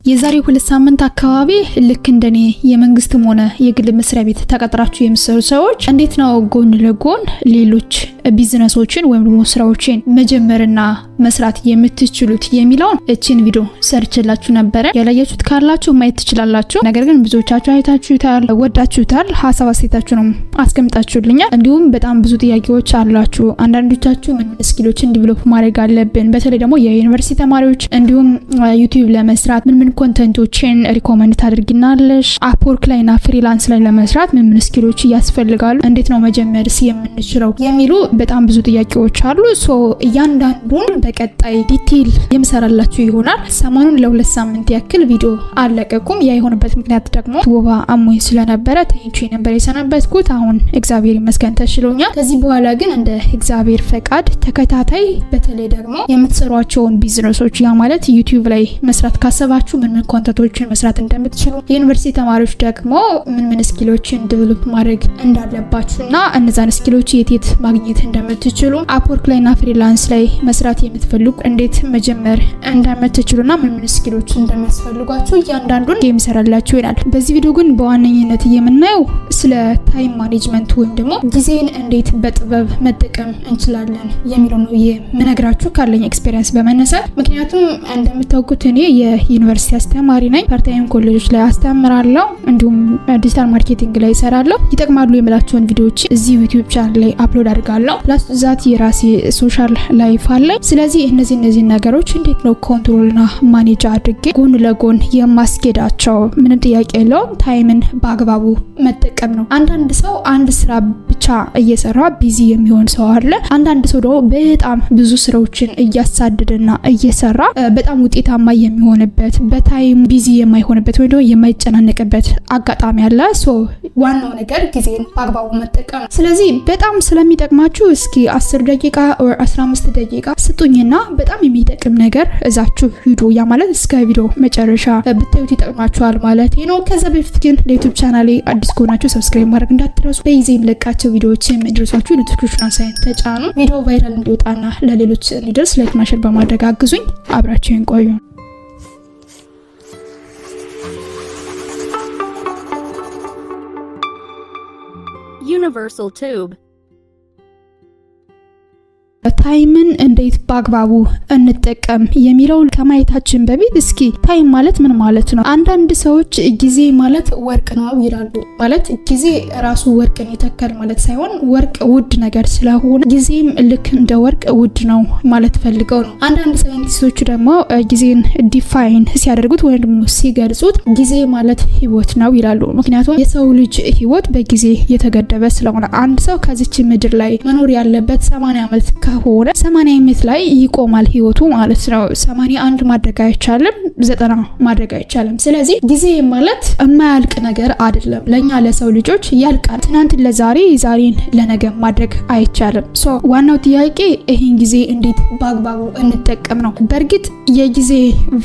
የዛሬ 2 ሳምንት አካባቢ ልክ እንደኔ የመንግስትም ሆነ የግል መስሪያ ቤት ተቀጥራችሁ የምትሰሩ ሰዎች እንዴት ነው ጎን ለጎን ሌሎች ቢዝነሶችን ወይም ደግሞ ስራዎችን መጀመርና መስራት የምትችሉት የሚለውን እቺን ቪዲዮ ሰርችላችሁ ነበር። ያላያችሁት ካላችሁ ማየት ትችላላችሁ። ነገር ግን ብዙዎቻችሁ አይታችሁታል፣ ወዳችሁታል፣ ሐሳብ አስተያየታችሁንም አስቀምጣችሁልኛል። እንዲሁም በጣም ብዙ ጥያቄዎች አላችሁ። አንዳንዶቻችሁ ምን ስኪሎችን ዲቨሎፕ ማድረግ አለብን፣ በተለይ ደግሞ የዩኒቨርሲቲ ተማሪዎች እንዲሁም ዩቲዩብ ለመስራት ምን ኮንተንቶችን ሪኮመንድ ታደርጊናለሽ፣ አፕወርክ ላይና ፍሪላንስ ላይ ለመስራት ምን ስኪሎች ያስፈልጋሉ፣ እንዴት ነው መጀመርስ የምንችለው የሚሉ በጣም ብዙ ጥያቄዎች አሉ። ሶ እያንዳንዱን በቀጣይ ዲቴል የምሰራላችሁ ይሆናል። ሰሞኑን ለ2 ሳምንት ያክል ቪዲዮ አለቀኩም። ያ የሆነበት ምክንያት ደግሞ ወባ አሞኝ ስለነበረ ተኝቼ ነበር የሰነበትኩት። አሁን እግዚአብሔር ይመስገን ተሽሎኛል። ከዚህ በኋላ ግን እንደ እግዚአብሔር ፈቃድ ተከታታይ በተለይ ደግሞ የምትሰሯቸውን ቢዝነሶች ያ ማለት ዩቲዩብ ላይ መስራት ካሰባችሁ ምን ኮንተንቶችን መስራት እንደምትችሉ፣ የዩኒቨርሲቲ ተማሪዎች ደግሞ ምን ስኪሎችን ዲቨሎፕ ማድረግ እንዳለባችሁና እነዛን ስኪሎች የት ማግኘት እንደምትችሉ፣ አፕወርክ ላይና ፍሪላንስ ላይ መስራት የምትፈልጉ እንዴት መጀመር እንደምትችሉና ምን ስኪሎች እንደሚያስፈልጓችሁ እያንዳንዱን የምሰራላችሁ ይላል። በዚህ ቪዲዮ ግን በዋነኝነት የምናየው ስለ ታይም ማኔጅመንት ወይም ደግሞ ጊዜን እንዴት በጥበብ መጠቀም እንችላለን የሚለው ነው የምነግራችሁ ካለኝ ኤክስፒሪየንስ በመነሳት። ምክንያቱም እንደምታውቁት እኔ የዩኒቨርሲቲ አስተማሪ ነኝ። ፓርታይም ኮሌጆች ላይ አስተምራለሁ፣ እንዲሁም ዲጂታል ማርኬቲንግ ላይ እሰራለሁ። ይጠቅማሉ የምላቸውን ቪዲዮዎች እዚህ ዩቲዩብ ቻናል ላይ አፕሎድ አድርጋለሁ። ፕላስ ዛት የራሴ ሶሻል ላይፍ አለ። ስለዚህ እነዚህ ነገሮች እንዴት ነው ኮንትሮልና ማኔጅ አድርጌ ጎን ለጎን የማስኬዳቸው? ምንም ጥያቄ የለውም። ታይምን በአግባቡ መጠቀም ነው። አንዳንድ ሰው አንድ ስራ ብቻ እየሰራ ቢዚ የሚሆን ሰው አለ። አንዳንድ ሰው ደግሞ በጣም ብዙ ስራዎችን እያሳደደና እየሰራ በጣም ውጤታማ የሚሆንበት በታይም ቢዚ የማይሆንበት ወይ ደግሞ የማይጨናነቅበት አጋጣሚ አለ። ሶ ዋናው ነገር ጊዜን በአግባቡ መጠቀም ነው። ስለዚህ በጣም ስለሚጠቅማችሁ እስኪ 10 ደቂቃ ወይ 15 ደቂቃ ስጡኝና በጣም የሚጠቅም ነገር እዛችሁ ሂዱ። ያ ማለት እስከ ቪዲዮ መጨረሻ ብታዩት ይጠቅማችኋል ማለት ነው። ከዛ በፊት ግን ለዩቲዩብ ቻናሌ አዲስ ከሆናችሁ ሰብስክራይብ ማድረግ እንዳትረሱ። በጊዜ የምለቃቸው ቪዲዮዎች እንዲደርሷችሁ ኖቲፊኬሽን ሳይን ተጫኑ። ቪዲዮ ቫይራል እንዲወጣና ለሌሎች እንዲደርስ ላይክ እና ሼር በማድረግ አግዙኝ። አብራችሁን ቆዩ። Universal Tube ታይምን እንዴት በአግባቡ እንጠቀም የሚለው ከማየታችን በፊት እስኪ ታይም ማለት ምን ማለት ነው? አንዳንድ ሰዎች ጊዜ ማለት ወርቅ ነው ይላሉ። ማለት ጊዜ ራሱ ወርቅን ይተካል ማለት ሳይሆን ወርቅ ውድ ነገር ስለሆነ ጊዜም ልክ እንደ ወርቅ ውድ ነው ማለት ፈልገው ነው። አንዳንድ ሳይንቲስቶች ደግሞ ጊዜን ዲፋይን ሲያደርጉት ወይም ደግሞ ሲገልጹት ጊዜ ማለት ህይወት ነው ይላሉ። ምክንያቱም የሰው ልጅ ህይወት በጊዜ የተገደበ ስለሆነ አንድ ሰው ከዚች ምድር ላይ መኖር ያለበት 80 ዓመት ሆነ 80 ዓመት ላይ ይቆማል ህይወቱ ማለት ነው። 81 ማድረግ አይቻልም፣ 90 ማድረግ አይቻልም። ስለዚህ ጊዜ ማለት የማያልቅ ነገር አይደለም። ለኛ ለሰው ልጆች ያልቃል። ትናንት ለዛሬ ዛሬን ለነገ ማድረግ አይቻልም። ሶ ዋናው ጥያቄ ይሄን ጊዜ እንዴት በአግባቡ እንጠቀም ነው። በእርግጥ የጊዜ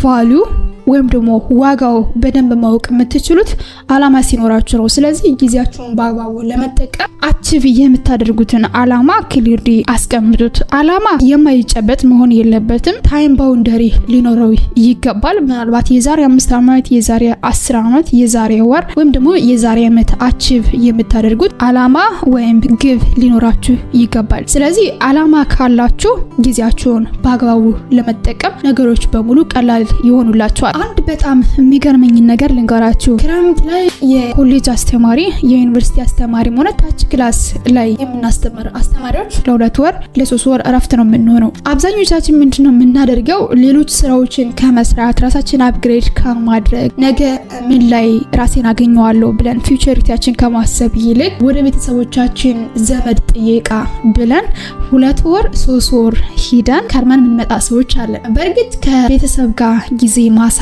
ቫልዩ ወይም ደግሞ ዋጋው በደንብ ማወቅ የምትችሉት አላማ ሲኖራችሁ ነው። ስለዚህ ጊዜያችሁን በአግባቡ ለመጠቀም አቺቭ የምታደርጉትን አላማ ክሊርሊ አስቀምጡት። አላማ የማይጨበጥ መሆን የለበትም። ታይም ባውንደሪ ሊኖረው ይገባል። ምናልባት የዛሬ 5 ዓመት፣ የዛሬ 10 ዓመት፣ የዛሬ ወር ወይም ደግሞ የዛሬ ዓመት አቺቭ የምታደርጉት አላማ ወይም ግብ ሊኖራችሁ ይገባል። ስለዚህ አላማ ካላችሁ ጊዜያችሁን በአግባቡ ለመጠቀም ነገሮች በሙሉ ቀላል ይሆኑላችኋል። አንድ በጣም የሚገርመኝ ነገር ልንገራችሁ። ክረምት ላይ የኮሌጅ አስተማሪ የዩኒቨርሲቲ አስተማሪ ሆነ ታች ክላስ ላይ የምናስተምር አስተማሪዎች ለ2 ወር ለ3 ወር እረፍት ነው የምንሆነው። አብዛኞቻችን ምንድነው የምናደርገው? ሌሎች ስራዎችን ከመስራት ራሳችን አፕግሬድ ከማድረግ ነገ ምን ላይ ራሴን አገኘዋለሁ ብለን ፊውቸሪቲያችን ከማሰብ ይልቅ ወደ ቤተሰቦቻችን ዘመድ ጥየቃ ብለን 2 ወር 3 ወር ሂደን ከርመን የምንመጣ ሰዎች አለ። በእርግጥ ከቤተሰብ ጋር ጊዜ ማሳለፍ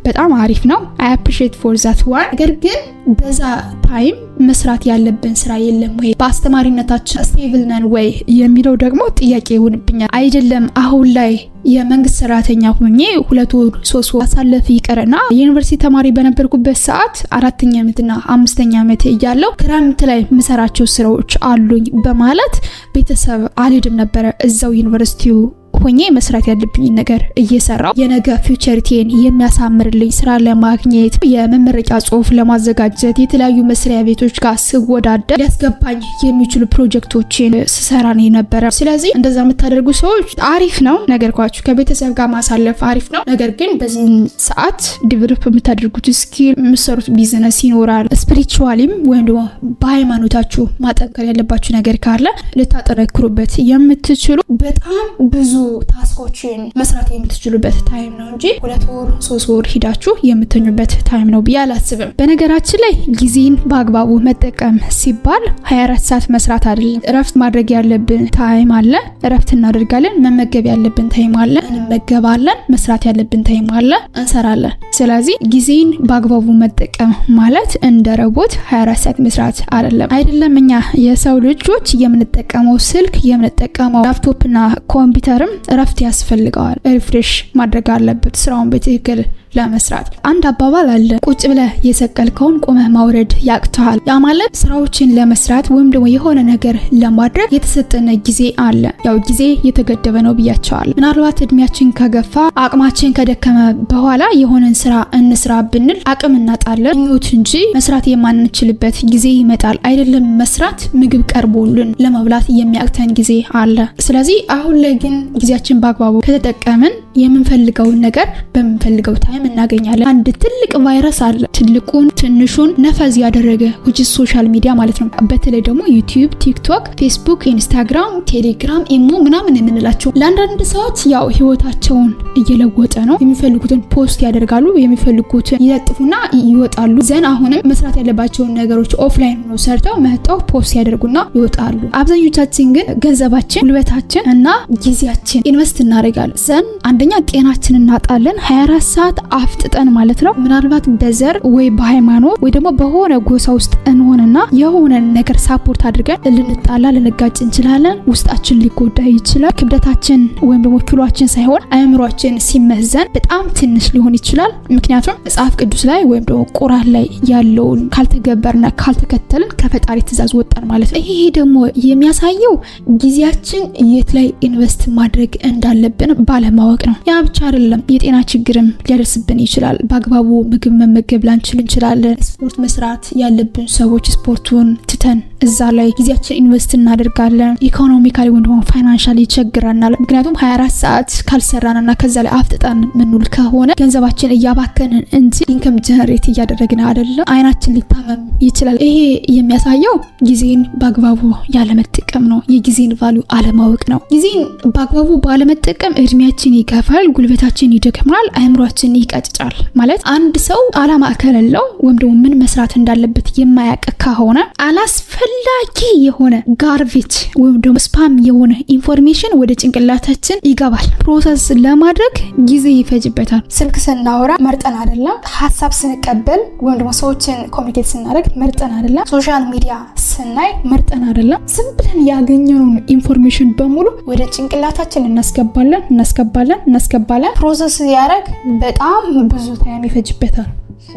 በጣም አሪፍ ነው። አይ አፕሪሺየት ፎር ዛት ዋን። ነገር ግን በዛ ታይም መስራት ያለብን ስራ የለም ወይ? በአስተማሪነታችን ስቴብል ነን ወይ የሚለው ደግሞ ጥያቄ ይሆንብኛል። አይደለም አሁን ላይ የመንግስት ሰራተኛ ሆኜ 2 ወር 3 ወር አሳለፍ ይቀርና የዩኒቨርሲቲ ተማሪ በነበርኩበት ሰዓት 4ኛ ዓመትና 5ኛ ዓመት እያለሁ ክረምት ላይ ምሰራቸው ስራዎች አሉኝ በማለት ቤተሰብ አልሄድም ነበር። እዛው ዩኒቨርሲቲው ሆኜ መስራት ያለብኝ ነገር እየሰራው የነገ ፊውቸሪቲን የሚያሳምርልኝ ስራ ለማግኘት የመመረቂያ ጽሁፍ ለማዘጋጀት የተለያዩ መስሪያ ቤቶች ጋር ስወዳደር ሊያስገባኝ የሚችሉ ፕሮጀክቶችን ስሰራ ነው የነበረ። ስለዚህ እንደዛ የምታደርጉ ሰዎች አሪፍ ነው ነገርኳችሁ። ከቤተሰብ ጋር ማሳለፍ አሪፍ ነው። ነገር ግን በዚህ ሰዓት ዲቨሎፕ የምታደርጉት ስኪል የምትሰሩት ቢዝነስ ይኖራል። ስፒሪቹዋሊም ወይም ደግሞ በሃይማኖታችሁ ማጠንከር ያለባችሁ ነገር ካለ ልታጠነክሩበት የምትችሉ በጣም ብዙ ታስኮችን መስራት የምትችሉበት ታይም ነው እንጂ 2 ወር 3 ወር ሂዳችሁ የምትኙበት ታይም ነው ብዬ አላስብም። በነገራችን ላይ ጊዜን በአግባቡ መጠቀም ሲባል 24 ሰዓት መስራት አይደለም። እረፍት ማድረግ ያለብን ታይም አለ፣ እረፍት እናደርጋለን። መመገብ ያለብን ታይም አለ፣ እንመገባለን። መስራት ያለብን ታይም አለ፣ እንሰራለን። ስለዚህ ጊዜን በአግባቡ መጠቀም ማለት እንደ ሮቦት 24 ሰዓት መስራት አይደለም። እኛ የሰው ልጆች የምንጠቀመው ስልክ የምንጠቀመው ላፕቶፕና ኮምፒውተርም እረፍት ያስፈልገዋል። ሪፍሬሽ ማድረግ አለበት ስራውን በትክክል ለመስራት። አንድ አባባል አለ፣ ቁጭ ብለህ የሰቀልከውን ቆመህ ማውረድ ያቅተሃል። ያ ማለት ስራዎችን ለመስራት ወይም ደግሞ የሆነ ነገር ለማድረግ የተሰጠነ ጊዜ አለ። ያው ጊዜ የተገደበ ነው ብያቸዋለሁ። ምናልባት እድሜያችን ከገፋ አቅማችን ከደከመ በኋላ የሆነን ስራ እንስራ ብንል አቅም እናጣለን ምኞት እንጂ መስራት የማንችልበት ጊዜ ይመጣል። አይደለም መስራት ምግብ ቀርቦልን ለመብላት የሚያቅተን ጊዜ አለ። ስለዚህ አሁን ላይ ግን ጊዜያችን በአግባቡ ከተጠቀምን የምንፈልገውን ነገር በምንፈልገው ታይም እናገኛለን። አንድ ትልቅ ቫይረስ አለ፣ ትልቁን ትንሹን ነፈዝ ያደረገ ሶሻል ሚዲያ ማለት ነው። በተለይ ደግሞ ዩቲዩብ፣ ቲክቶክ፣ ፌስቡክ፣ ኢንስታግራም፣ ቴሌግራም፣ ኢሞ ምናምን የምንላቸው ለአንዳንድ ሰዎች ያው ህይወታቸውን እየለወጠ ነው። የሚፈልጉትን ፖስት ያደርጋሉ፣ የሚፈልጉትን ይለጥፉና ይወጣሉ። ዘን አሁንም መስራት ያለባቸውን ነገሮች ኦፍላይን ሆኖ ሰርተው መጣው ፖስት ያደርጉና ይወጣሉ። አብዛኞቻችን ግን ገንዘባችን፣ ጉልበታችን እና ጊዜያችን ኢንቨስት እናደርጋለን። ዘን አንደኛ ጤናችን እናጣለን። 24 ሰዓት አፍጥጠን ማለት ነው። ምናልባት በዘር ወይ በሃይማኖት ወይ ደግሞ በሆነ ጎሳ ውስጥ እንሆንና የሆነ ነገር ሳፖርት አድርገን ልንጣላ ልንጋጭ እንችላለን። ውስጣችን ሊጎዳ ይችላል። ክብደታችን ወይም ደግሞ ኪሎአችን ሳይሆን አእምሯችን ሲመዘን በጣም ትንሽ ሊሆን ይችላል። ምክንያቱም መጽሐፍ ቅዱስ ላይ ወይም ደግሞ ቁርአን ላይ ያለውን ካልተገበርና ካልተከተልን ከፈጣሪ ትእዛዝ ወጣን ማለት ነው። ይሄ ደግሞ የሚያሳየው ጊዜያችን የት ላይ ኢንቨስት ማድረግ እንዳለብን ባለማወቅ ነው። ያ ብቻ አይደለም፣ የጤና ችግርም ሊያደርስብን ይችላል። በአግባቡ ምግብ መመገብ ላንችል እንችላለን። ስፖርት መስራት ያለብን ሰዎች ስፖርቱን ትተን እዛ ላይ ጊዜያችን ኢንቨስት እናደርጋለን። ኢኮኖሚካሊ ወይም ደግሞ ፋይናንሻሊ ይቸግራናል። ምክንያቱም 24 ሰዓት ካልሰራንና ከዛ ላይ አፍጥጠን ምንውል ከሆነ ገንዘባችን እያባከንን እንጂ ኢንከም ጀነሬት እያደረግን አይደለም። አይናችን ሊታመም ይችላል። ይሄ የሚያሳየው ጊዜን በአግባቡ ያለመጠቀም ነው። የጊዜን ቫልዩ አለማወቅ ነው። ጊዜን በአግባቡ ባለመጠቀም እድሜያችን ይገፋል፣ ጉልበታችን ይደክማል፣ አእምሯችን ይቀጭጫል። ማለት አንድ ሰው አላማ ከሌለው ወይም ደግሞ ምን መስራት እንዳለበት የማያውቅ ከሆነ አላስፈላጊ የሆነ ጋርቤጅ ወይም ደግሞ ስፓም የሆነ ኢንፎርሜሽን ወደ ጭንቅላታችን ይገባል። ፕሮሰስ ለማድረግ ጊዜ ይፈጅበታል። ስልክ ስናወራ መርጠን አይደለም፣ ሀሳብ ስንቀበል ወይም ደግሞ ሰዎችን ኮሚኒኬት ስናደርግ መርጠን አይደለም፣ ሶሻል ሚዲያ ስናይ መርጠን አይደለም። ዝም ብለን ያገኘነውን ኢንፎርሜሽን በሙሉ ወደ ጭንቅላታችን እናስገባለን። ፕሮሰስ ያደርግ በጣም ብዙ ታይም ይፈጅበታል።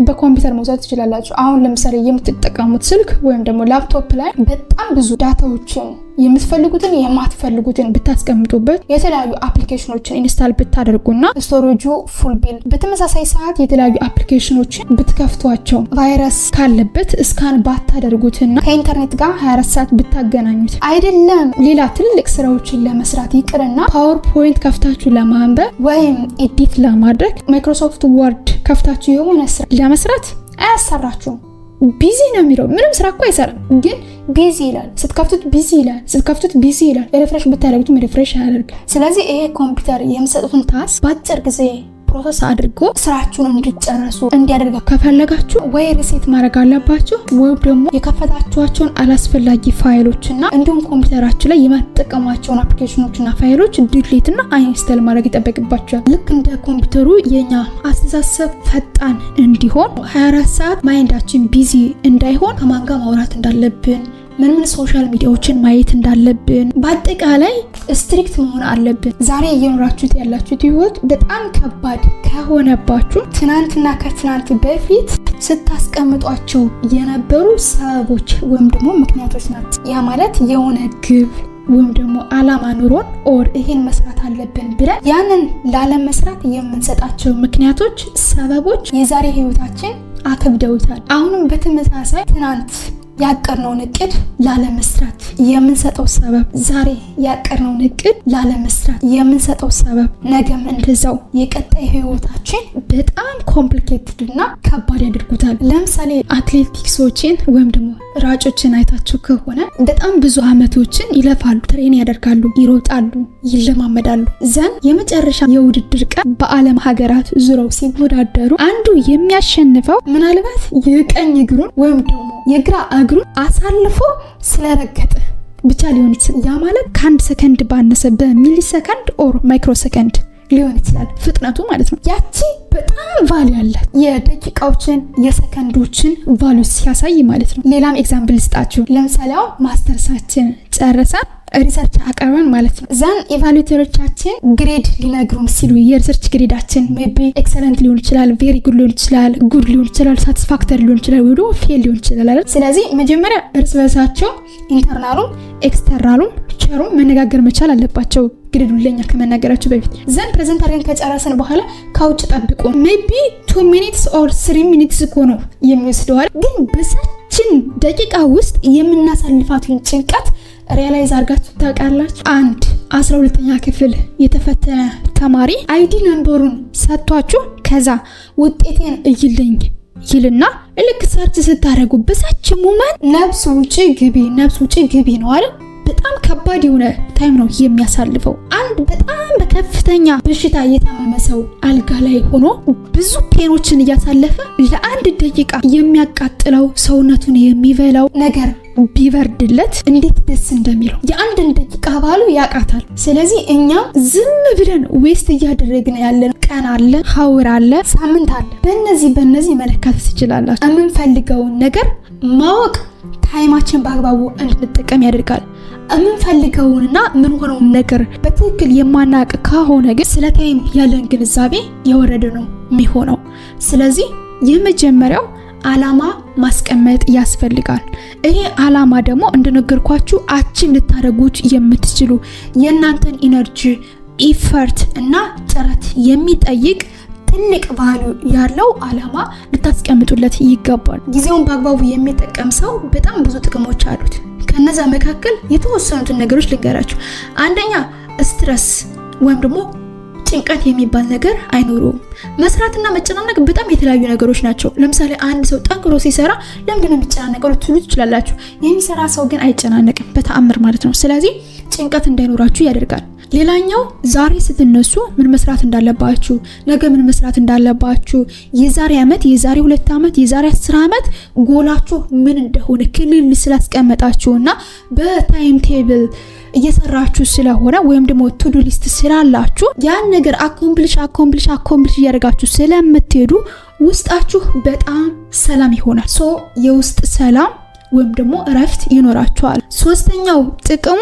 በኮምፒውተር መውሰድ ትችላላችሁ። አሁን ለምሳሌ የምትጠቀሙት ስልክ ወይም ደግሞ ላፕቶፕ ላይ በጣም ብዙ ዳታዎችን የምትፈልጉትን የማትፈልጉትን ብታስቀምጡበት የተለያዩ አፕሊኬሽኖችን ኢንስታል ብታደርጉና ስቶሬጁ ፉል ቢል በተመሳሳይ ሰዓት የተለያዩ አፕሊኬሽኖችን ብትከፍቷቸው ቫይረስ ካለበት እስካን ባታደርጉትና ከኢንተርኔት ጋር 24 ሰዓት ብታገናኙት አይደለም ሌላ ትልቅ ስራዎችን ለመስራት ይቅርና ፓወርፖይንት ከፍታችሁ ለማንበብ ወይም ኤዲት ለማድረግ ማይክሮሶፍት ወርድ ከፍታችሁ የሆነ ስራ ለመስራት አያሰራችሁም። ቢዚ ነው የሚለው ምንም ስራ እኮ አይሰራም፣ ግን ቢዚ ይላል። ስትከፍቱት ቢዚ ይላል። ሪፍሬሽ ብታደርጉትም ሪፍሬሽ አያደርግም። ስለዚህ ይሄ ኮምፒውተር የሚሰጡትን ታስክ በአጭር ጊዜ ፕሮሰስ አድርጎ ስራችሁን እንድትጨርሱ እንዲያደርጋ ከፈለጋችሁ ወይ ሪሴት ማድረግ አለባችሁ ወይም ደግሞ የከፈታችኋቸውን አላስፈላጊ ፋይሎችና እንዲሁም ኮምፒውተራችሁ ላይ የማትጠቀሟቸውን አፕሊኬሽኖችና ፋይሎች ዲሊት እና አንኢንስታል ማድረግ ይጠበቅባችኋል። ልክ እንደ ኮምፒውተሩ የኛ አስተሳሰብ ፈጣን እንዲሆን 24 ሰዓት ማይንዳችን ቢዚ እንዳይሆን ከማን ጋር ማውራት እንዳለብን ምን ሶሻል ሚዲያዎችን ማየት እንዳለብን በአጠቃላይ ስትሪክት መሆን አለብን። ዛሬ እየኖራችሁት ያላችሁት ህይወት በጣም ከባድ ከሆነባችሁ ትናንትና ከትናንት በፊት ስታስቀምጧቸው የነበሩ ሰበቦች ወይም ደግሞ ምክንያቶች ናቸው። ያ ማለት የሆነ ግብ ወይም ደግሞ አላማ ኑሮን ኦር ይሄን መስራት አለብን ብለን ያንን ላለመስራት የምንሰጣቸው ምክንያቶች፣ ሰበቦች የዛሬ ህይወታችን አከብደውታል። አሁንም በተመሳሳይ ትናንት ያቀርነውን እቅድ ላለመስራት የምንሰጠው ሰበብ፣ ዛሬ ያቀርነውን እቅድ ላለመስራት የምንሰጠው ሰበብ ነገም እንደዛው የቀጣይ ህይወታችን በጣም ኮምፕሊኬትድ እና ከባድ ያደርጉታል። ለምሳሌ አትሌቲክሶችን ወይም ደግሞ ራጮችን አይታችሁ ከሆነ በጣም ብዙ አመቶችን ይለፋሉ፣ ትሬን ያደርጋሉ፣ ይሮጣሉ፣ ይለማመዳሉ። ዘን የመጨረሻ የውድድር ቀን በዓለም ሀገራት ዙረው ሲወዳደሩ አንዱ የሚያሸንፈው ምናልባት የቀኝ እግሩን ወይም ደግሞ የግራ እግሩን አሳልፎ ስለረገጠ ብቻ ሊሆን ይችላል። ያ ማለት ከአንድ ሰከንድ ባነሰ በሚሊ ሰከንድ ኦር ማይክሮ ሰከንድ ሊሆን ይችላል ፍጥነቱ ማለት ነው። ያቺ በጣም ቫልዩ ያላት የደቂቃዎችን የሰከንዶችን ቫልዩ ሲያሳይ ማለት ነው። ሌላም ኤግዛምፕል ልስጣችሁ። ለምሳሌ ማስተርሳችን ጨርሰን ሪሰርች አቀርበን ማለት ነው። ዛን ኢቫሉዌተሮቻችን ግሬድ ሊነግሩን ሲሉ የሪሰርች ግሬዳችን ሜቢ ኤክሰለንት ሊሆን ይችላል፣ ቬሪ ጉድ ሊሆን ይችላል፣ ጉድ ሊሆን ይችላል፣ ሳቲስፋክተሪ ሊሆን ይችላል፣ ወይ ደግሞ ፌል ሊሆን ይችላል አይደል? ስለዚህ መጀመሪያ እርስ በርሳቸው ኢንተርናሉም ኤክስተርናሉም ቸሩም መነጋገር መቻል አለባቸው ግሬዱን ለኛ ከመናገራቸው በፊት። ዘን ፕሬዘንት አድርገን ከጨረሰን በኋላ ከውጭ ጠብቁ ሜቢ 2 ሚኒትስ ኦር 3 ሚኒትስ እኮ ነው የሚወስደዋል። ግን በሰችን ደቂቃ ውስጥ የምናሳልፋትን ጭንቀት ሪያላይዝ አድርጋችሁ ታውቃላችሁ? አንድ 12ኛ ክፍል የተፈተነ ተማሪ አይዲ ነምበሩን ሰጥቷችሁ ከዛ ውጤቴን እይልኝ ይልና ልክ ሰርች ስታደርጉ በሰች ሞመንት ነፍስ ውጪ ግቢ ነው አይደል? በጣም ከባድ የሆነ ታይም ነው የሚያሳልፈው። አንድ በጣም በከፍተኛ በሽታ የታመመ ሰው አልጋ ላይ ሆኖ ብዙ ፔኖችን እያሳለፈ ለአንድ ደቂቃ የሚያቃጥለው ሰውነቱን የሚበላው ነገር ቢበርድለት እንዴት ደስ እንደሚለው የአንድን ደቂቃ ባሉ ያቃታል። ስለዚህ እኛ ዝም ብለን ዌስት እያደረግን ያለን ቀን አለ፣ ሀውር አለ፣ ሳምንት አለ። በእነዚህ መለካት ትችላላችሁ። የምንፈልገውን ነገር ማወቅ ታይማችን በአግባቡ እንድንጠቀም ያደርጋል። የምንፈልገውንና ምን ሆነውን ነገር በትክክል የማናውቅ ከሆነ ግን ስለ ታይም ያለን ግንዛቤ የወረደ ነው የሚሆነው። ስለዚህ የመጀመሪያው አላማ ማስቀመጥ ያስፈልጋል። ይሄ አላማ ደግሞ እንደነገርኳችሁ አቺቭ ልታደርጉት የምትችሉ የእናንተን ኢነርጂ፣ ኢፈርት እና ጥረት የሚጠይቅ ትልቅ ቫልዩ ያለው አላማ ልታስቀምጡለት ይገባል። ጊዜውን በአግባቡ የሚጠቀም ሰው በጣም ብዙ ጥቅሞች አሉት። ከነዛ መካከል የተወሰኑትን ነገሮች ልንገራችሁ። አንደኛ ስትረስ ወይም ደግሞ ጭንቀት የሚባል ነገር አይኖረውም። መስራትና መጨናነቅ በጣም የተለያዩ ነገሮች ናቸው። ለምሳሌ አንድ ሰው ጠንክሮ ሲሰራ ለምንድን ነው የሚጨናነቀው ልትሉ ትችላላችሁ። የሚሰራ ሰው ግን አይጨናነቅም በተአምር ማለት ነው። ስለዚህ ጭንቀት እንዳይኖራችሁ ያደርጋል። ሌላኛው ዛሬ ስትነሱ ምን መስራት እንዳለባችሁ፣ ነገ ምን መስራት እንዳለባችሁ፣ የዛሬ ዓመት፣ የዛሬ 2 ዓመት፣ የዛሬ 10 ዓመት ጎላችሁ ምን እንደሆነ ክልል ስላስቀመጣችሁና በታይም ቴብል እየሰራችሁ ስለሆነ ወይም ደግሞ ቱዱ ሊስት ስላላችሁ ያን ነገር አኮምፕሊሽ እያደረጋችሁ ስለምትሄዱ ውስጣችሁ በጣም ሰላም ይሆናል። የውስጥ ሰላም ወይም ደግሞ እረፍት ይኖራችኋል። ሶስተኛው ጥቅሙ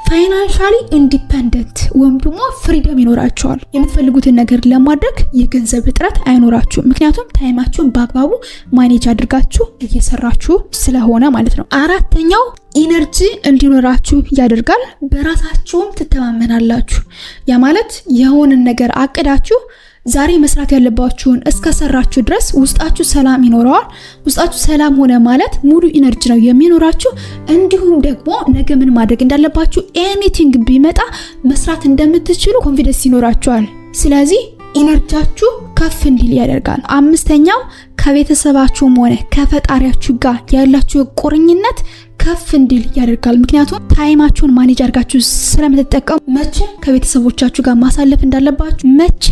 ፋይናንሻሊ ኢንዲፔንደንት ወይም ደግሞ ፍሪደም ይኖራችኋል። የምትፈልጉትን ነገር ለማድረግ የገንዘብ እጥረት አይኖራችሁም። ምክንያቱም ታይማችሁን በአግባቡ ማኔጅ አድርጋችሁ እየሰራችሁ ስለሆነ ማለት ነው። አራተኛው ኢነርጂ እንዲኖራችሁ ያደርጋል። በራሳችሁም ትተማመናላችሁ። ያ ማለት የሆነን ነገር አቅዳችሁ ዛሬ መስራት ያለባችሁን እስከሰራችሁ ድረስ ውስጣችሁ ሰላም ይኖረዋል። ውስጣችሁ ሰላም ሆነ ማለት ሙሉ ኢነርጂ ነው የሚኖራችሁ። እንዲሁም ደግሞ ነገ ምን ማድረግ እንዳለባችሁ ኤኒቲንግ ቢመጣ መስራት እንደምትችሉ ኮንፊደንስ ይኖራችኋል። ስለዚህ ኢነርጂያችሁ ከፍ እንዲል ያደርጋል። አምስተኛው ከቤተሰባችሁም ሆነ ከፈጣሪያችሁ ጋር ያላችሁ ቁርኝነት ከፍ እንዲል ያደርጋል። ምክንያቱም ታይማችሁን ማኔጅ አድርጋችሁ ስለምትጠቀሙ መቼ ከቤተሰቦቻችሁ ጋር ማሳለፍ እንዳለባችሁ፣ መቼ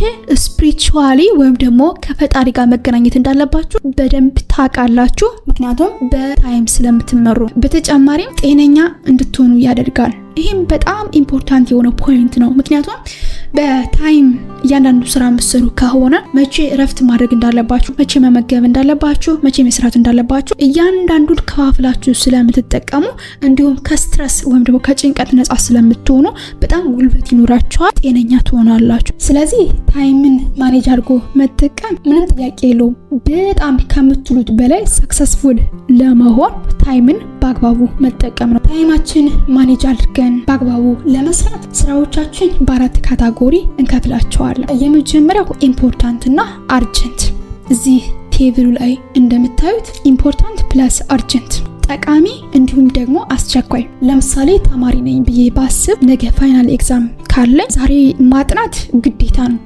ስፒሪቹዋሊ ወይም ደግሞ ከፈጣሪ ጋር መገናኘት እንዳለባችሁ በደንብ ታውቃላችሁ። ምክንያቱም በታይም ስለምትመሩ። በተጨማሪም ጤነኛ እንድትሆኑ ያደርጋል። ይህም በጣም ኢምፖርታንት የሆነ ፖይንት ነው። ምክንያቱም በታይም እያንዳንዱ ስራ የምትሰሩ ከሆነ መቼ እረፍት ማድረግ እንዳለባችሁ፣ መቼ መመገብ እንዳለባችሁ፣ መቼ መስራት እንዳለባችሁ እያንዳንዱን ከፋፍላችሁ ስለምትጠቀሙ እንዲሁም ከስትረስ ወይም ደግሞ ከጭንቀት ነፃ ስለምትሆኑ በጣም ጉልበት ይኖራችኋል፣ ጤነኛ ትሆናላችሁ። ስለዚህ ታይምን ማኔጅ አድርጎ መጠቀም ምንም ጥያቄ የለውም። በጣም ከምትሉት በላይ ሰክሰስፉል ለመሆን ታይምን በአግባቡ መጠቀም ነው። ታይማችን ማኔጅ አድርገን በአግባቡ ለመስራት ስራዎቻችን በአራት ካታጎሪ እንከፍላቸዋለን። የመጀመሪያው ኢምፖርታንት እና አርጀንት። እዚህ ቴብሉ ላይ እንደምታዩት ኢምፖርታንት ፕለስ አርጀንት፣ ጠቃሚ እንዲሁም ደግሞ አስቸኳይ። ለምሳሌ ተማሪ ነኝ ብዬ ባስብ ነገ ፋይናል ኤግዛም ካለኝ ዛሬ ማጥናት ግዴታ ነው፣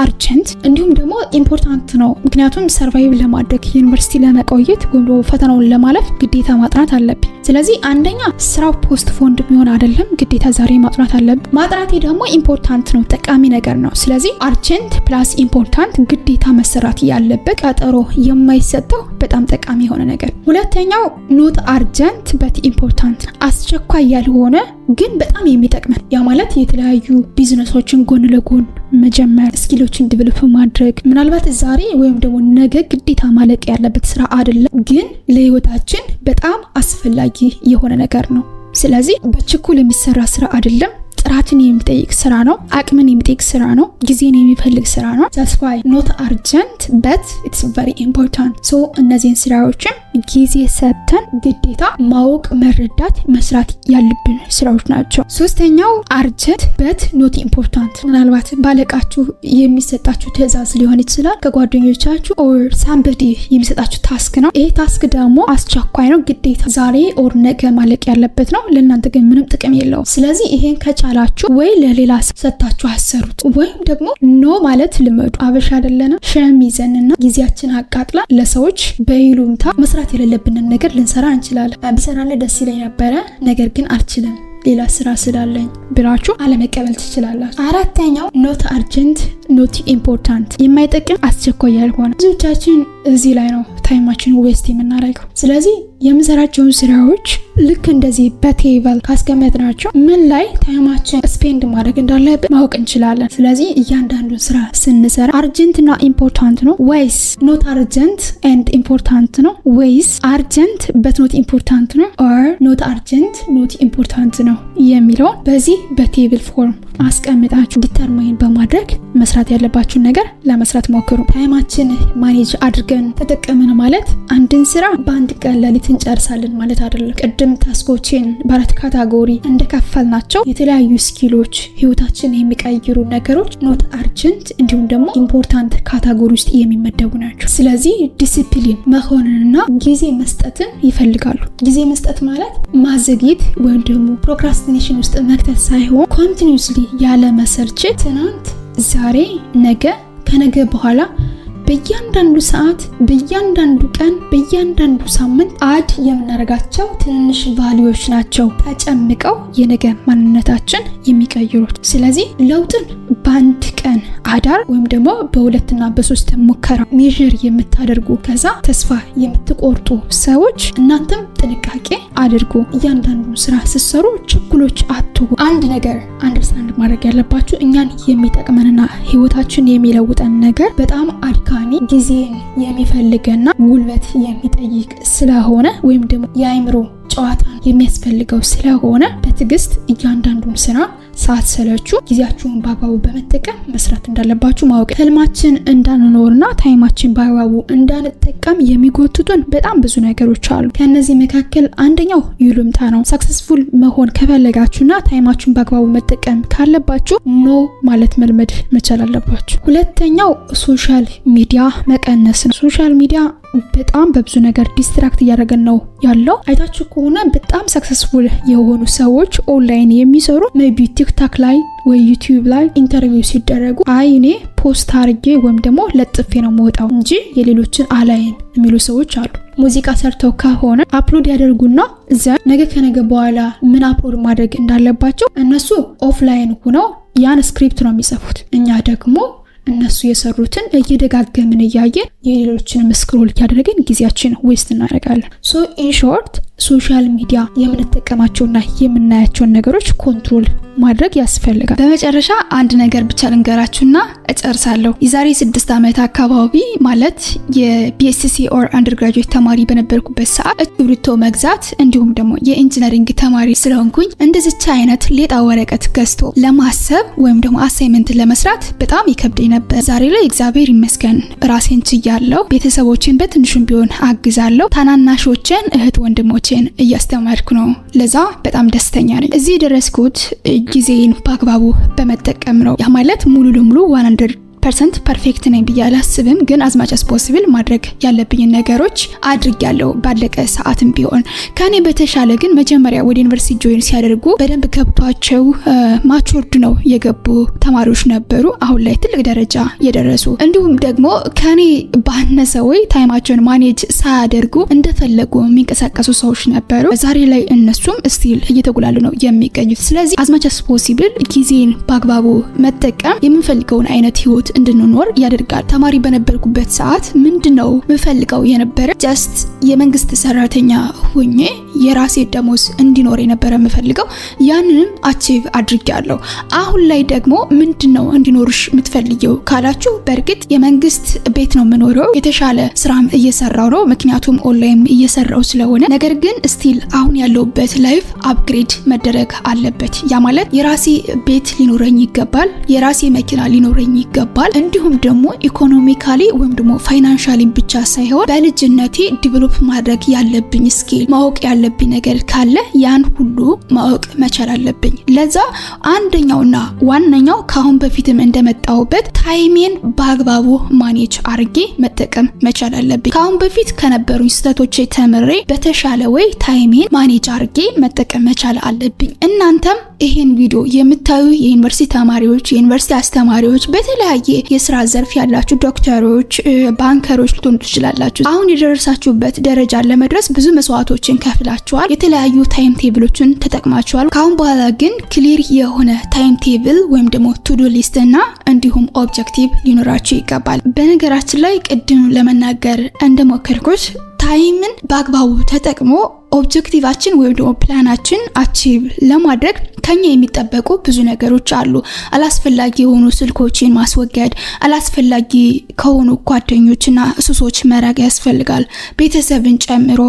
አርጀንት። እንዲሁም ደግሞ ኢምፖርታንት ነው፣ ምክንያቱም ሰርቫይቭ ለማድረግ ዩኒቨርሲቲ ለመቆየት ወይም ደግሞ ፈተናውን ለማለፍ ግዴታ ማጥናት አለብኝ። ስለዚህ አንደኛ ስራው ፖስት ፎንድ የሚሆን አይደለም፣ ግዴታ ዛሬ ማጥናት አለብኝ። ማጥናቴ ደግሞ ኢምፖርታንት ነው፣ ጠቃሚ ነገር ነው። ስለዚህ አርጀንት ፕላስ ኢምፖርታንት ግዴታ መሰራት ያለበት፣ ቀጠሮ የማይሰጠው በጣም ጠቃሚ የሆነ ነገር። ሁለተኛው ኖት አርጀንት በት ኢምፖርታንት፣ አስቸኳይ ያልሆነ ግን በጣም የሚጠቅመን። ያ ማለት የተለያዩ ቢዝነሶችን ጎን ለጎን መጀመር፣ ስኪሎችን ዲቨሎፕ ማድረግ፣ ምናልባት ዛሬ ወይም ደግሞ ነገ ግዴታ ማለቅ ያለበት ስራ አይደለም፣ ግን ለህይወታችን በጣም አስፈላጊ የሆነ ነገር ነው። ስለዚህ በችኩል የሚሰራ ስራ አይደለም፣ ጥራትን የሚጠይቅ ስራ ነው፣ አቅምን የሚጠይቅ ስራ ነው፣ ጊዜን የሚፈልግ ስራ ነው። that's why not urgent but it's very important። so እነዚህን ስራዎችን ጊዜ ሰጥተን ግዴታ ማወቅ፣ መረዳት፣ መስራት ያለብን ስራዎች ናቸው። ሶስተኛው urgent but not important። ምናልባት ባለቃችሁ የሚሰጣችሁ ትዕዛዝ ሊሆን ይችላል፣ ከጓደኞቻችሁ or somebody የሚሰጣችሁ ታስክ ነው። ይሄ ታስክ ደግሞ አስቸኳይ ነው፣ ግዴታ ዛሬ or ነገ ማለቅ ያለበት ነው። ለእናንተ ግን ምንም ጥቅም የለውም። ስለዚህ ይሄን ከቻላችሁ ወይ ለሌላ ሰጣችሁ አሰሩት፣ ወይም ደግሞ ኖ ማለት ልመዱ። አበሻ አይደለና ሸሚዘንና ጊዜያችን አቃጥላ ለሰዎች በይሉምታ መስራት የሌለብንን ነገር ልንሰራ እንችላለን። ቢሰራለ ደስ ይለኝ ነበረ ነገር ግን አልችልም ሌላ ስራ ስላለኝ ብላችሁ አለመቀበል ትችላላችሁ። አራተኛው ኖት አርጀንት ኖት ኢምፖርታንት፣ የማይጠቅም አስቸኳይ ያልሆነ። ብዙዎቻችን እዚህ ላይ ነው ታይማችን ዌስት የምናደርገው። ስለዚህ የምንሰራቸውን ስራዎች ልክ እንደዚህ በቴብል ካስቀመጥናቸው ምን ላይ ታይማችን ስፔንድ ማድረግ እንዳለብን ማወቅ እንችላለን። ስለዚህ እያንዳንዱን ስራ ስንሰራ አርጀንትና ኢምፖርታንት ነው ወይስ ኖት አርጀንት ኤንድ ኢምፖርታንት ነው ወይስ አርጀንት በት ኖት ኢምፖርታንት ነው ኦር ኖት አርጀንት ኖት ኢምፖርታንት ነው የሚለውን በዚህ በቴብል ፎርም አስቀምጣችሁ ዲተርማይን በማድረግ መስራት ያለባችሁን ነገር ለመስራት ሞክሩ። ታይማችን ማኔጅ አድርገን ተጠቀምን ማለት አንድን ስራ በአንድ ቀን ሌሊት እንጨርሳለን ማለት አይደለም። ቅድም ታስኮችን በአራት ካታጎሪ እንደከፈልናቸው የተለያዩ ስኪሎች፣ ህይወታችን የሚቀይሩ ነገሮች ኖት አርጀንት እንዲሁም ደግሞ ኢምፖርታንት ካታጎሪ ውስጥ የሚመደቡ ናቸው። ስለዚህ ዲሲፕሊን መሆንንና ጊዜ መስጠትን ይፈልጋሉ። ጊዜ መስጠት ማለት ማዘግየት ወይም ደግሞ ፕሮክራስቲኔሽን ውስጥ መክተት ሳይሆን ኮንቲኒዩስሊ ያለ መሰልቸት ትናንት፣ ዛሬ፣ ነገ፣ ከነገ በኋላ በእያንዳንዱ ሰዓት፣ በእያንዳንዱ ቀን፣ በእያንዳንዱ ሳምንት አድ የምናደርጋቸው ትንንሽ ቫልዩዎች ናቸው ተጨምቀው የነገ ማንነታችን የሚቀይሩት። ስለዚህ ለውጥን በአንድ ቀን አዳር ወይም ደግሞ በሁለትና በሶስት ሙከራ ሜዥር የምታደርጉ ከዛ ተስፋ የምትቆርጡ ሰዎች እናንተም ጥንቃቄ አድርጉ። እያንዳንዱ ስራ ስትሰሩ ችኩሎች አትሁ። አንድ ነገር አንደርስታንድ ማድረግ ያለባችሁ እኛን የሚጠቅመንና ህይወታችን የሚለውጠን ነገር በጣም አድካሚ፣ ጊዜን የሚፈልግና ጉልበት የሚጠይቅ ስለሆነ ወይም ደግሞ የአእምሮ ጨዋታ የሚያስፈልገው ስለሆነ በትዕግስት እያንዳንዱን ስራ ሳትሰለቹ ጊዜያችሁን በአግባቡ በመጠቀም መስራት እንዳለባችሁ ማወቅ። ህልማችን እንዳንኖርና ታይማችን በአግባቡ እንዳንጠቀም የሚጎትቱን በጣም ብዙ ነገሮች አሉ። ከነዚህ መካከል አንደኛው ይሉምታ ነው። ሰክሰስፉል መሆን ከፈለጋችሁና ታይማችሁን በአግባቡ መጠቀም ካለባችሁ ኖ ማለት መልመድ መቻል አለባችሁ። ሁለተኛው ሶሻል ሚዲያ መቀነስ ነው። ሶሻል ሚዲያ በጣም በብዙ ነገር ዲስትራክት እያደረገን ነው ያለው። አይታችሁ ከሆነ በጣም ሰክሰስፉል የሆኑ ሰዎች ኦንላይን የሚሰሩ ሜቢ ቲክታክ ላይ ወይ ዩቲዩብ ላይ ኢንተርቪው ሲደረጉ አይ እኔ ፖስት አርጌ ወይም ደግሞ ለጥፌ ነው መውጣው እንጂ የሌሎችን አላይም የሚሉ ሰዎች አሉ። ሙዚቃ ሰርተው ከሆነ አፕሎድ ያደርጉና እዛ ነገ ከነገ በኋላ ምን አፕሎድ ማድረግ እንዳለባቸው እነሱ ኦፍላይን ሆነው ያን ስክሪፕት ነው የሚጽፉት። እኛ ደግሞ እነሱ የሰሩትን እየደጋገምን እያየን የሌሎችንም ስክሮል እያደረግን ጊዜያችን ዌስት እናደርጋለን። ሶ ኢን ሾርት ሶሻል ሚዲያ የምንጠቀማቸውና የምናያቸውን ነገሮች ኮንትሮል ማድረግ ያስፈልጋል። በመጨረሻ አንድ ነገር ብቻ ልንገራችሁና እጨርሳለሁ። የዛሬ 6 ዓመት አካባቢ ማለት የቢኤስሲ ኦር አንደርግራጁዌት ተማሪ በነበርኩበት ሰዓት እስክሪብቶ መግዛት እንዲሁም ደግሞ የኢንጂነሪንግ ተማሪ ስለሆንኩኝ እንደዚች አይነት ሌጣ ወረቀት ገዝቶ ለማሰብ ወይም ደግሞ አሳይመንት ለመስራት በጣም ይከብደኝ ነበር። ዛሬ ላይ እግዚአብሔር ይመስገን ራሴን ችያለሁ። ቤተሰቦችን በትንሹም ቢሆን አግዛለሁ። ታናናሾችን እህት ወንድሞችን እያስተማርኩ ነው። ለዛ በጣም ደስተኛ ነኝ። እዚህ ደረስኩት ጊዜን በአግባቡ በመጠቀም ነው። ያ ማለት ሙሉ ለሙሉ 100% ፐርፌክት ነኝ ብዬ አላስብም፣ ግን አዝማች አስ ፖሲብል ማድረግ ያለብኝ ነገሮች አድርጋለሁ ባለቀ ሰዓትም ቢሆን። ከኔ በተሻለ ግን መጀመሪያ ወደ ዩኒቨርሲቲ ጆይን ሲያደርጉ በደንብ ገብቷቸው ማቹርድ ነው የገቡ ተማሪዎች ነበሩ፣ አሁን ላይ ትልቅ ደረጃ የደረሱ። እንዲሁም ደግሞ ከኔ ባነሰ ወይ ታይማቸውን ማኔጅ ሳያደርጉ እንደፈለጉ የሚንቀሳቀሱ ሰዎች ነበሩ። ዛሬ ላይ እነሱም ስቲል እየተጉላሉ ነው የሚገኙት። ስለዚህ አዝማች አስ ፖሲብል ጊዜን በአግባቡ መጠቀም የምንፈልገውን አይነት ህይወት እንድንኖር ያደርጋል። ተማሪ በነበርኩበት ሰዓት ምንድነው የምፈልገው የነበረ ጀስት የመንግስት ሰራተኛ ሆኜ የራሴ ደሞዝ እንዲኖር የነበረ የምፈልገው፣ ያንንም አቺቭ አድርጌያለሁ። አሁን ላይ ደግሞ ምንድነው እንዲኖርሽ የምትፈልጊው ካላችሁ፣ በእርግጥ የመንግስት ቤት ነው የምኖረው። የተሻለ ስራም እየሰራው ነው ምክንያቱም ኦንላይን እየሰራው ስለሆነ። ነገር ግን ስቲል አሁን ያለውበት ላይፍ አፕግሬድ መደረግ አለበት። ያ ማለት የራሴ ቤት ሊኖረኝ ይገባል፣ የራሴ መኪና ሊኖረኝ ይገባል። እንዲሁም ደግሞ ኢኮኖሚካሊ ወይም ደግሞ ፋይናንሻሊ ብቻ ሳይሆን በልጅነቴ ዲቨሎፕ ማድረግ ያለብኝ ስኪል ማወቅ ያለብኝ ነገር ካለ ያን ሁሉ ማወቅ መቻል አለብኝ። ለዛ አንደኛውና ዋነኛው ካሁን በፊትም እንደመጣውበት ታይሜን በአግባቡ ማኔጅ አርጌ መጠቀም መቻል አለብኝ። ካሁን በፊት ከነበሩኝ ስህተቶች ተምሬ በተሻለ ወይ ታይሜን ማኔጅ አርጌ መጠቀም መቻል አለብኝ። እናንተም ይሄን ቪዲዮ የምታዩ የዩኒቨርሲቲ ተማሪዎች፣ የዩኒቨርሲቲ አስተማሪዎች፣ በተለያየ የስራ ዘርፍ ያላችሁ ዶክተሮች፣ ባንከሮች ልትሆኑ ትችላላችሁ። አሁን የደረሳችሁበት ደረጃ ለመድረስ ብዙ መስዋዕቶችን ከፍላችኋል። የተለያዩ ታይም ቴብሎችን ተጠቅማችኋል። ካሁን በኋላ ግን ክሊር የሆነ ታይም ቴብል ወይም ደግሞ ቱዱ ሊስት እና እንዲሁም ኦብጀክቲቭ ሊኖራችሁ ይገባል። በነገራችን ላይ ቅድም ለመናገር እንደሞከርኩት ታይምን በአግባቡ ተጠቅሞ ኦብጀክቲቫችን ወይም ደግሞ ፕላናችን አቺቭ ለማድረግ ከኛ የሚጠበቁ ብዙ ነገሮች አሉ። አላስፈላጊ የሆኑ ስልኮችን ማስወገድ፣ አላስፈላጊ ከሆኑ ጓደኞችና ሱሶች መራቅ ያስፈልጋል። ቤተሰብን ጨምሮ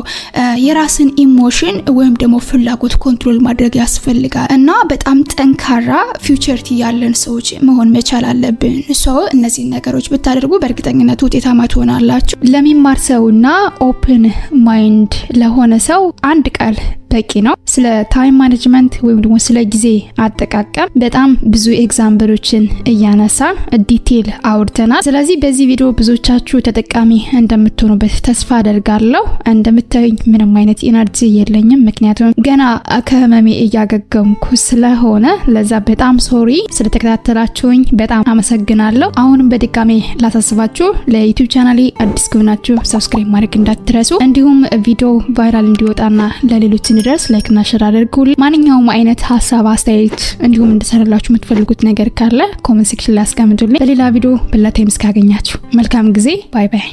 የራስን ኢሞሽን ወይም ደግሞ ፍላጎት ኮንትሮል ማድረግ ያስፈልጋል እና በጣም ጠንካራ ፊውቸርቲ ያለን ሰዎች መሆን መቻል አለብን። ሰው እነዚህ ነገሮች ብታደርጉ በእርግጠኝነት ውጤታማ ትሆናላችሁ። ለሚማር ሰውና ኦፕን ማይንድ ለሆነ ሰው አንድ ቃል በቂ ነው። ስለ ታይም ማኔጅመንት ወይም ደግሞ ስለ ጊዜ አጠቃቀም በጣም ብዙ ኤግዛምፕሎችን እያነሳን ዲቴል አውርተናል። ስለዚህ በዚህ ቪዲዮ ብዙዎቻችሁ ተጠቃሚ እንደምትሆኑበት ተስፋ አደርጋለሁ። እንደምታዩኝ ምንም አይነት ኢነርጂ የለኝም፣ ምክንያቱም ገና ከህመሜ እያገገምኩ ስለሆነ ለዛ በጣም ሶሪ። ስለተከታተላችሁኝ በጣም አመሰግናለሁ። አሁንም በድጋሜ ላሳስባችሁ ለዩቲዩብ ቻናሌ አዲስ ከሆናችሁ ሰብስክራይብ ማድረግ እንዳትረሱ፣ እንዲሁም ቪዲዮ ቫይራል እንዲወጣና ለሌሎች እንዲደርስ ላይክ እና ሼር አድርጉልኝ። ማንኛውም አይነት ሀሳብ አስተያየት እንዲሁም እንድሰራላችሁ የምትፈልጉት ነገር ካለ ኮሜንት ሴክሽን ላይ አስቀምጡልኝ። በሌላ ቪዲዮ በሌላ ታይም እስካገኛችሁ መልካም ጊዜ። ባይ ባይ።